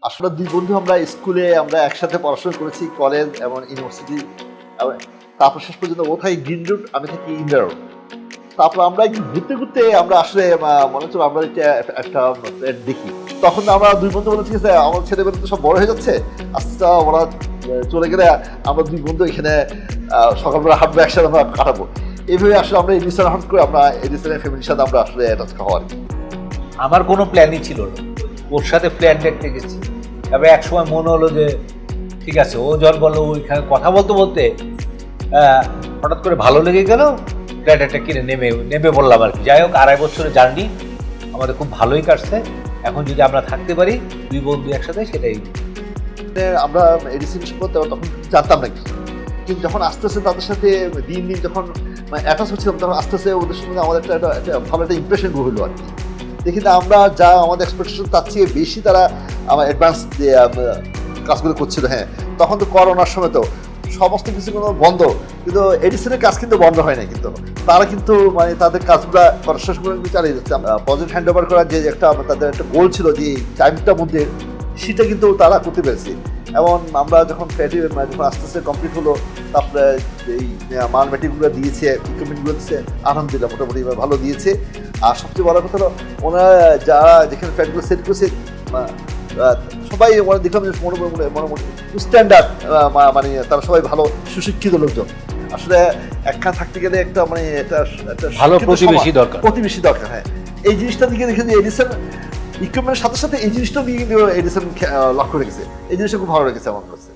আসলে দুই বন্ধু আমরা স্কুলে আমরা একসাথে পড়াশোনা করেছি, কলেজ এবং ইউনিভার্সিটি। তারপর শেষ পর্যন্ত ও থাকে গ্রিন রুট, আমি থাকি ইন্ডিয়া রোড। তারপর আমরা একদিন ঘুরতে ঘুরতে আমরা আসলে মনে হচ্ছিল আমরা একটা প্লেট দেখি। তখন আমরা দুই বন্ধু বলে, ঠিক আছে আমার ছেলেমেয়েরা তো সব বড় হয়ে যাচ্ছে, আস্তে আস্তে ওরা চলে গেলে আমরা দুই বন্ধু এখানে সকালবেলা হাঁটবো, একসাথে আমরা কাটাবো। এইভাবে আসলে আমরা এডিসন হাট করে আমরা এডিসনের ফ্যামিলির সাথে আমরা আসলে অ্যাটাচ হওয়া আর কি। আমার কোনো প্ল্যানই ছিল না, ওর সাথে প্ল্যান দেখতে গেছি। তবে এক সময় মনে হলো যে ঠিক আছে, ও যখন বললো ওইখানে কথা বলতে বলতে হঠাৎ করে ভালো লেগে গেল, ফ্ল্যাট একটা কিনে নেমে বললাম আর কি। যাই হোক, 2.5 বছরের জার্নি আমাদের খুব ভালোই কাটছে। এখন যদি আমরা থাকতে পারি দুই বন্ধু একসাথে, সেটাই। আমরা এডিসন সম্পর্কে তখন জানতাম নাকি, কিন্তু যখন আস্তে আস্তে তাদের সাথে দিন দিন যখন অ্যাটাচ হচ্ছিলাম, তখন আস্তে আস্তে ওদের সঙ্গে আমাদের একটা ভালো একটা ইমপ্রেশন গ্রো হলো আর কি। দেখি না আমরা যা আমাদের এক্সপেকটেশন তার চেয়ে বেশি তারা আমার অ্যাডভান্স কাজগুলো করছিল। হ্যাঁ, তখন তো করোনার সময় তো সমস্ত কিছু কোনো বন্ধ, কিন্তু এডিসনের কাজ কিন্তু বন্ধ হয় না, কিন্তু তারা কিন্তু তাদের কাজগুলো করার শেষ করে চালিয়ে যাচ্ছে। প্রজেক্ট হ্যান্ড ওভার করার যে একটা তাদের একটা গোল ছিল, যে টাইমটার মধ্যে, সেটা কিন্তু তারা করতে পেরেছে। এবং আমরা যখন যখন আস্তে আস্তে কমপ্লিট হলো, তারপরে এই মাল ম্যাটেরিয়ালগুলো দিয়েছে, ইকুইপমেন্টগুলো দিয়েছে, আলহামদুলিল্লাহ মোটামুটি ভালো দিয়েছে। আর সবচেয়ে বড় কথা হলো, ওনারা যারা যেখানে ফ্ল্যাটগুলো সেট করেছে সবাই ওরা দেখলাম যে মোটামুটি স্ট্যান্ডার্ড, মানে তারা সবাই ভালো সুশিক্ষিত লোকজন। আসলে একখানে থাকতে গেলে একটা একটা ভালো প্রতিবেশী দরকার। হ্যাঁ, এই জিনিসটা দিকে দেখে যে এডিসন ইকুইপমেন্টের সাথে সাথে এই জিনিসটাও নিয়ে কিন্তু এডিসন লক্ষ্য রেখেছে। এই জিনিসটা খুব ভালো লেগেছে আমার কাছে।